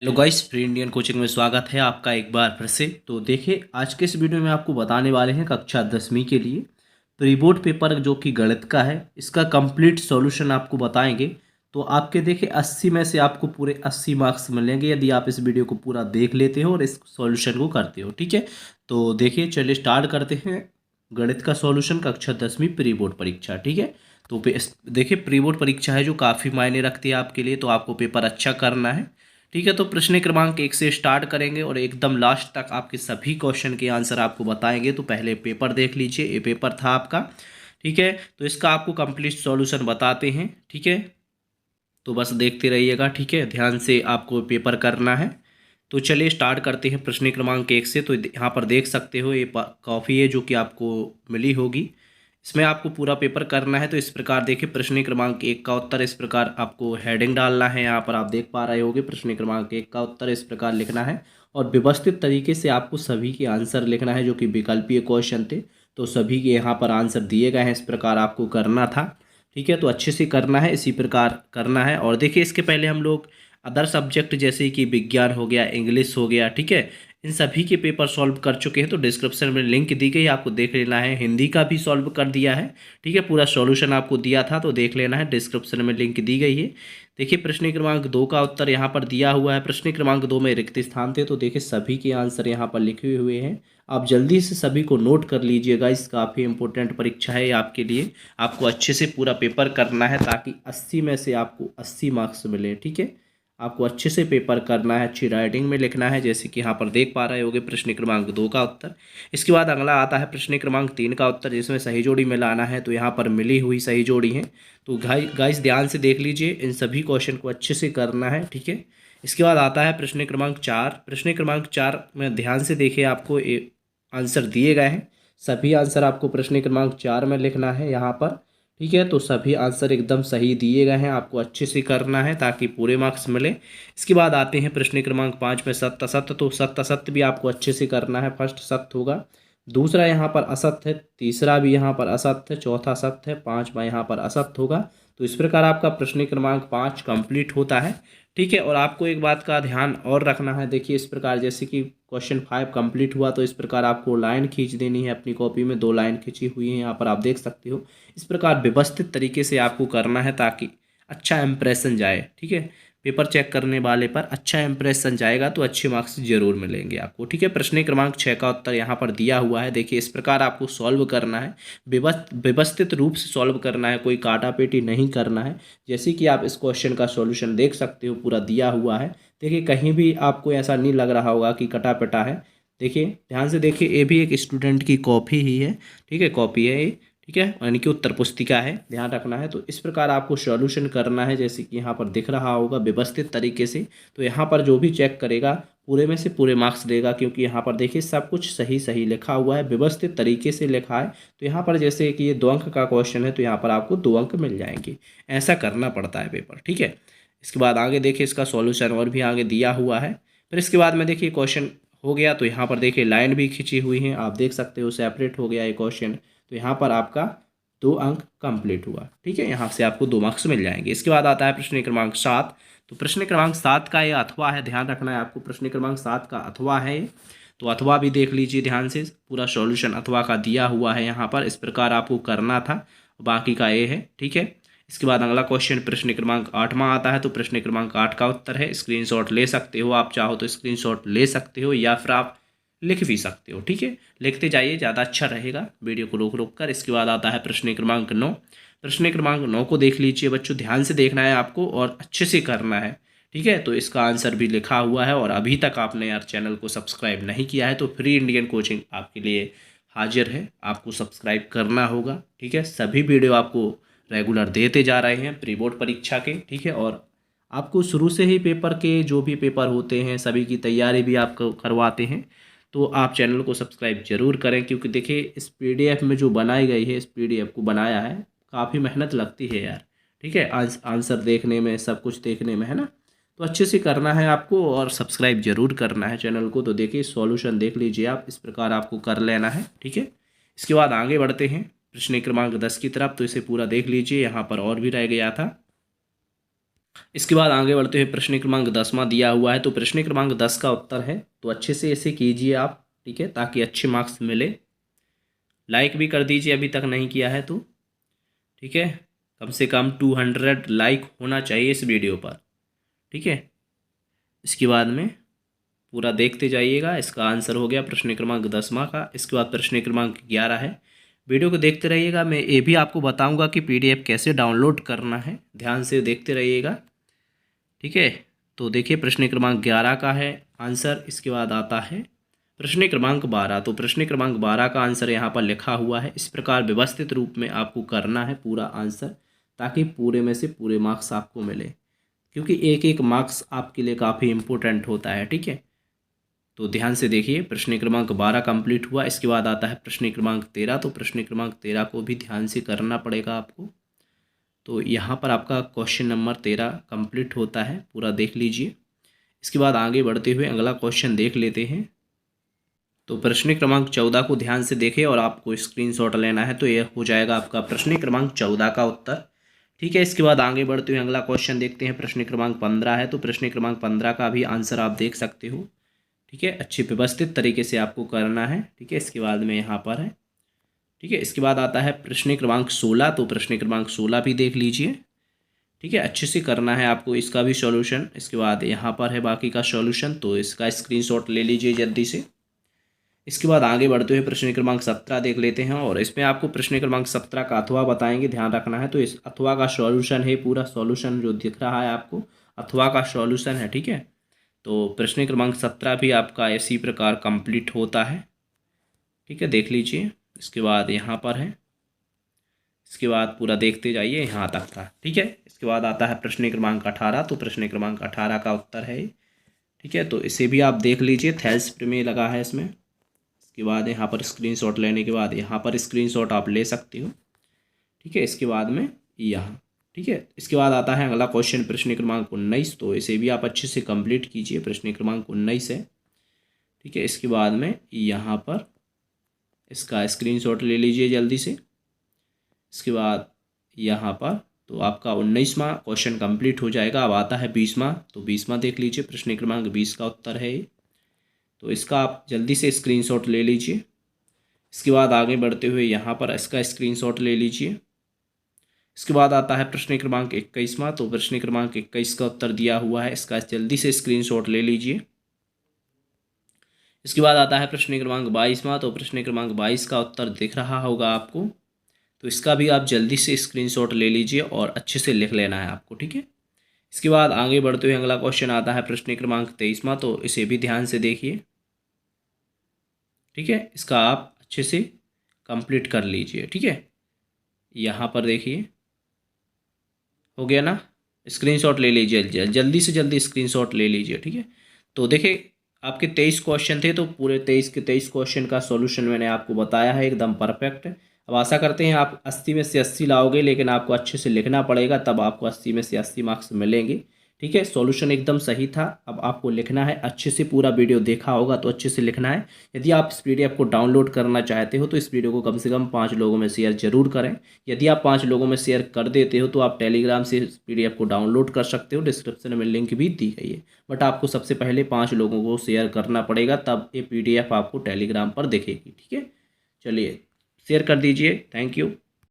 Hello guys, free Indian coaching में स्वागत है आपका एक बार फिर से। तो देखिए, आज के इस वीडियो में आपको बताने वाले हैं कक्षा 10वीं के लिए प्री बोर्ड पेपर जो कि गणित का है, इसका कंप्लीट सॉल्यूशन आपको बताएंगे। तो आपके देखिए 80 में से आपको पूरे 80 मार्क्स मिलेंगे यदि आप इस वीडियो को पूरा देख लेते हो और इस सॉल्यूशन को करते हो। ठीक है, तो देखिए चलिए स्टार्ट करते हैं। गणित का सॉल्यूशन कक्षा 10वीं प्री बोर्ड परीक्षा। ठीक है, तो देखिए प्री बोर्ड परीक्षा है जो काफ़ी मायने रखती है आपके लिए, तो आपको पेपर अच्छा करना है। ठीक है, तो प्रश्न क्रमांक 1 से स्टार्ट करेंगे और एकदम लास्ट तक आपके सभी क्वेश्चन के आंसर आपको बताएंगे। तो पहले पेपर देख लीजिए, ये पेपर था आपका। ठीक है, तो इसका आपको कंप्लीट सॉल्यूशन बताते हैं। ठीक है, तो बस देखते रहिएगा। ठीक है, ध्यान से आपको पेपर करना है। तो चलिए स्टार्ट करते हैं प्रश्न क्रमांक 1 से। तो यहाँ पर देख सकते हो ये कॉपी है जो कि आपको मिली होगी, इसमें आपको पूरा पेपर करना है। तो इस प्रकार देखिए, प्रश्न क्रमांक 1 का उत्तर इस प्रकार आपको हेडिंग डालना है। यहाँ पर आप देख पा रहे होंगे, प्रश्न क्रमांक 1 का उत्तर इस प्रकार लिखना है और व्यवस्थित तरीके से आपको सभी के आंसर लिखना है जो कि विकल्पीय क्वेश्चन थे। तो सभी के यहाँ पर आंसर दिए गए हैं, इस प्रकार आपको करना था। ठीक है, तो अच्छे से करना है, इसी प्रकार करना है। और देखिए इसके पहले हम लोग अदर सब्जेक्ट जैसे कि विज्ञान हो गया, इंग्लिश हो गया, ठीक है, इन सभी के पेपर सॉल्व कर चुके हैं। तो डिस्क्रिप्शन में लिंक दी गई, आपको देख लेना है। हिंदी का भी सॉल्व कर दिया है। ठीक है, पूरा सॉल्यूशन आपको दिया था, तो देख लेना है, डिस्क्रिप्शन में लिंक दी गई है। देखिए प्रश्न क्रमांक 2 का उत्तर यहाँ पर दिया हुआ है। प्रश्न क्रमांक 2 में रिक्त स्थान थे, तो देखिए सभी के आंसर यहाँ पर लिखे हुए हैं। आप जल्दी से सभी को नोट कर लीजिएगा, इस काफ़ी इंपॉर्टेंट परीक्षा है आपके लिए। आपको अच्छे से पूरा पेपर करना है ताकि 80 में से आपको 80 मार्क्स मिले। ठीक है, आपको अच्छे से पेपर करना है, अच्छी राइटिंग में लिखना है, जैसे कि यहाँ पर देख पा रहे होगे प्रश्न क्रमांक 2 का उत्तर। इसके बाद अगला आता है प्रश्न क्रमांक 3 का उत्तर, जिसमें सही जोड़ी में लाना है। तो यहाँ पर मिली हुई सही जोड़ी है। तो गाइस ध्यान से देख लीजिए, इन सभी क्वेश्चन को अच्छे से करना है। ठीक है, इसके बाद आता है प्रश्न क्रमांक 4। प्रश्न क्रमांक 4 में ध्यान से देखिए, आपको आंसर दिए गए हैं। सभी आंसर आपको प्रश्न क्रमांक 4 में लिखना है यहाँ पर। ठीक है, तो सभी आंसर एकदम सही दिए गए हैं, आपको अच्छे से करना है ताकि पूरे मार्क्स मिले। इसके बाद आते हैं प्रश्न क्रमांक 5 में सत्य असत्य। तो सत्य असत्य भी आपको अच्छे से करना है। फर्स्ट सत्य होगा, दूसरा यहाँ पर असत्य है, तीसरा भी यहाँ पर असत्य है, चौथा सत्य है, पांचवा यहाँ पर असत्य होगा। तो इस प्रकार आपका प्रश्न क्रमांक 5 कंप्लीट होता है। ठीक है, और आपको एक बात का ध्यान और रखना है। देखिए इस प्रकार, जैसे कि क्वेश्चन 5 कंप्लीट हुआ, तो इस प्रकार आपको लाइन खींच देनी है। अपनी कॉपी में 2 लाइन खींची हुई है, यहाँ पर आप देख सकते हो। इस प्रकार व्यवस्थित तरीके से आपको करना है ताकि अच्छा इंप्रेशन जाए। ठीक है, पेपर चेक करने वाले पर अच्छा इंप्रेशन जाएगा तो अच्छे मार्क्स जरूर मिलेंगे आपको। ठीक है, प्रश्न क्रमांक 6 का उत्तर यहाँ पर दिया हुआ है। देखिए इस प्रकार आपको सॉल्व करना है, व्यवस्थित रूप से सॉल्व करना है, कोई काटा पेटी नहीं करना है। जैसे कि आप इस क्वेश्चन का सॉल्यूशन देख सकते हो, पूरा दिया हुआ है। देखिए कहीं भी आपको ऐसा नहीं लग रहा होगा कि कटा पिटा है। देखिए ध्यान से देखिए, ये भी एक स्टूडेंट की कॉपी ही है। ठीक है, कॉपी है ये। ठीक है, यानी कि उत्तर पुस्तिका है, ध्यान रखना है। तो इस प्रकार आपको सॉल्यूशन करना है, जैसे कि यहाँ पर दिख रहा होगा व्यवस्थित तरीके से। तो यहाँ पर जो भी चेक करेगा पूरे में से पूरे मार्क्स देगा, क्योंकि यहाँ पर देखिए सब कुछ सही सही लिखा हुआ है, व्यवस्थित तरीके से लिखा है। तो यहाँ पर जैसे कि ये 2 अंक का क्वेश्चन है, तो यहाँ पर आपको 2 अंक मिल जाएंगे। ऐसा करना पड़ता है पेपर। ठीक है, इसके बाद आगे देखिए इसका सॉल्यूशन और भी आगे दिया हुआ है। फिर इसके बाद में देखिए क्वेश्चन हो गया, तो यहाँ पर देखिए लाइन भी खींची हुई है, आप देख सकते हो, सेपरेट हो गया ये क्वेश्चन। तो यहाँ पर आपका 2 अंक कंप्लीट हुआ। ठीक है, यहाँ से आपको 2 मार्क्स मिल जाएंगे। इसके बाद आता है प्रश्न क्रमांक 7। तो प्रश्न क्रमांक 7 का ये अथवा है, ध्यान रखना है आपको। प्रश्न क्रमांक 7 का अथवा है ये। तो अथवा भी देख लीजिए ध्यान से, पूरा सॉल्यूशन अथवा का दिया हुआ है यहाँ पर। इस प्रकार आपको करना था, बाकी का ये है। ठीक है, इसके बाद अगला क्वेश्चन प्रश्न क्रमांक 8वां आता है। तो प्रश्न क्रमांक 8 का उत्तर है, स्क्रीनशॉट ले सकते हो, आप चाहो तो स्क्रीनशॉट ले सकते हो या फिर आप लिख भी सकते हो। ठीक है, लिखते जाइए, ज़्यादा अच्छा रहेगा, वीडियो को रोक रोक कर। इसके बाद आता है प्रश्न क्रमांक 9। प्रश्न क्रमांक 9 को देख लीजिए बच्चों, ध्यान से देखना है आपको और अच्छे से करना है। ठीक है, तो इसका आंसर भी लिखा हुआ है। और अभी तक आपने यार चैनल को सब्सक्राइब नहीं किया है, तो फ्री इंडियन कोचिंग आपके लिए हाजिर है, आपको सब्सक्राइब करना होगा। ठीक है, सभी वीडियो आपको रेगुलर देते जा रहे हैं प्री बोर्ड परीक्षा के। ठीक है, और आपको शुरू से ही पेपर के जो भी पेपर होते हैं सभी की तैयारी भी आपको करवाते हैं। तो आप चैनल को सब्सक्राइब जरूर करें, क्योंकि देखिए इस पीडीएफ में जो बनाई गई है, इस पीडीएफ को बनाया है, काफ़ी मेहनत लगती है यार। ठीक है, आंसर देखने में, सब कुछ देखने में, है ना। तो अच्छे से करना है आपको और सब्सक्राइब जरूर करना है चैनल को। तो देखिए सॉल्यूशन देख लीजिए आप, इस प्रकार आपको कर लेना है। ठीक है, इसके बाद आगे बढ़ते हैं प्रश्न क्रमांक 10 की तरफ। तो इसे पूरा देख लीजिए, यहाँ पर और भी रह गया था। इसके बाद आगे बढ़ते हुए प्रश्न क्रमांक 10वां दिया हुआ है, तो प्रश्न क्रमांक 10 का उत्तर है, तो अच्छे से ऐसे कीजिए आप, ठीक है, ताकि अच्छे मार्क्स मिले। लाइक भी कर दीजिए अभी तक नहीं किया है तो, ठीक है, कम से कम 200 लाइक होना चाहिए इस वीडियो पर, ठीक है। इसके बाद में पूरा देखते जाइएगा। इसका आंसर हो गया प्रश्न क्रमांक 10वां का। इसके बाद प्रश्न क्रमांक 11 है। वीडियो को देखते रहिएगा, मैं ये भी आपको बताऊंगा कि पीडीएफ कैसे डाउनलोड करना है, ध्यान से देखते रहिएगा, ठीक है। तो देखिए प्रश्न क्रमांक 11 का है आंसर। इसके बाद आता है प्रश्न क्रमांक 12। तो प्रश्न क्रमांक 12 का आंसर यहाँ पर लिखा हुआ है। इस प्रकार व्यवस्थित रूप में आपको करना है पूरा आंसर, ताकि पूरे में से पूरे मार्क्स आपको मिले, क्योंकि एक एक मार्क्स आपके लिए काफ़ी इम्पोर्टेंट होता है, ठीक है। तो ध्यान से देखिए, प्रश्न क्रमांक 12 कंप्लीट हुआ। इसके बाद आता है प्रश्न क्रमांक 13। तो प्रश्न क्रमांक 13 को भी ध्यान से करना पड़ेगा आपको। तो यहाँ पर आपका क्वेश्चन नंबर 13 कंप्लीट होता है, पूरा देख लीजिए। इसके बाद आगे बढ़ते हुए अगला क्वेश्चन देख लेते हैं। तो प्रश्न क्रमांक 14 को ध्यान से देखें और आपको स्क्रीनशॉट लेना है, तो यह हो जाएगा आपका प्रश्न क्रमांक 14 का उत्तर, ठीक है। इसके बाद आगे बढ़ते हुए अगला क्वेश्चन देखते हैं। प्रश्न क्रमांक 15 है। तो प्रश्न क्रमांक 15 का भी आंसर आप देख सकते हो, ठीक है। अच्छे व्यवस्थित तरीके से आपको करना है, ठीक है। इसके बाद में यहाँ पर है, ठीक है। इसके बाद आता है प्रश्न क्रमांक 16। तो प्रश्न क्रमांक 16 भी देख लीजिए, ठीक है। अच्छे से करना है आपको इसका भी सॉल्यूशन। इसके बाद यहाँ पर है बाकी का सॉल्यूशन, तो इसका स्क्रीनशॉट ले लीजिए जल्दी से। इसके बाद आगे बढ़ते हुए प्रश्न क्रमांक 17 देख लेते हैं, और इसमें आपको प्रश्न क्रमांक 17 का अथवा बताएंगे, ध्यान रखना है। तो इस अथवा का सॉल्यूशन है, पूरा सॉल्यूशन जो दिख रहा है आपको अथवा का सॉल्यूशन है, ठीक है। तो प्रश्न क्रमांक 17 भी आपका इसी प्रकार कंप्लीट होता है, ठीक है, देख लीजिए। इसके बाद यहाँ पर है, इसके बाद पूरा देखते जाइए यहाँ तक का, ठीक है। इसके बाद आता है प्रश्न क्रमांक 18। तो प्रश्न क्रमांक 18 का उत्तर है, ठीक है। तो इसे भी आप देख लीजिए, थेल्स प्रमेय लगा है इसमें। इसके बाद यहाँ पर स्क्रीनशॉट लेने के बाद यहाँ पर स्क्रीनशॉट आप ले सकते हो, ठीक है। इसके बाद में यहाँ, ठीक है। इसके बाद आता है अगला क्वेश्चन प्रश्न क्रमांक 19। तो इसे भी आप अच्छे से कंप्लीट कीजिए, प्रश्न क्रमांक 19 है, ठीक है। इसके बाद में यहाँ पर इसका स्क्रीनशॉट ले लीजिए जल्दी से। इसके बाद यहाँ पर तो आपका 19वां क्वेश्चन कंप्लीट हो जाएगा। अब आता है 20वां। तो 20वां देख लीजिए, प्रश्न क्रमांक 20 का उत्तर है ये। तो इसका आप जल्दी से स्क्रीनशॉट ले लीजिए। इसके बाद आगे बढ़ते हुए यहाँ पर इसका स्क्रीनशॉट ले लीजिए। इसके बाद आता है प्रश्न क्रमांक 21वां। तो प्रश्न क्रमांक 21 का उत्तर दिया हुआ है, इसका जल्दी से स्क्रीनशॉट ले लीजिए। इसके बाद आता है प्रश्न क्रमांक 22वां। तो प्रश्न क्रमांक 22 का उत्तर दिख रहा होगा आपको, तो इसका भी आप जल्दी से स्क्रीनशॉट ले लीजिए और अच्छे से लिख लेना है आपको, ठीक है। इसके बाद आगे बढ़ते हुए अगला क्वेश्चन आता है प्रश्न क्रमांक 23वां। तो इसे भी ध्यान से देखिए, ठीक है। इसका आप अच्छे से कंप्लीट कर लीजिए, ठीक है। यहाँ पर देखिए, हो गया ना, स्क्रीनशॉट ले लीजिए, जल्दी से जल्दी स्क्रीनशॉट ले लीजिए, ठीक है। तो देखिए आपके 23 क्वेश्चन थे, तो पूरे 23 के 23 क्वेश्चन का सॉल्यूशन मैंने आपको बताया है, एकदम परफेक्ट। अब आशा करते हैं आप 80 में से 80 लाओगे, लेकिन आपको अच्छे से लिखना पड़ेगा, तब आपको 80 में से 80 मार्क्स मिलेंगे, ठीक है। सॉल्यूशन एकदम सही था। अब आपको लिखना है अच्छे से, पूरा वीडियो देखा होगा तो अच्छे से लिखना है। यदि आप इस पीडीएफ को डाउनलोड करना चाहते हो तो इस वीडियो को कम से कम 5 लोगों में शेयर जरूर करें। यदि आप 5 लोगों में शेयर कर देते हो तो आप टेलीग्राम से इस पीडीएफ को डाउनलोड कर सकते हो, डिस्क्रिप्शन में लिंक भी दी गई है। बट आपको सबसे पहले 5 लोगों को शेयर करना पड़ेगा, तब ये पीडीएफ आपको टेलीग्राम पर दिखेगी, ठीक है। चलिए शेयर कर दीजिए, थैंक यू।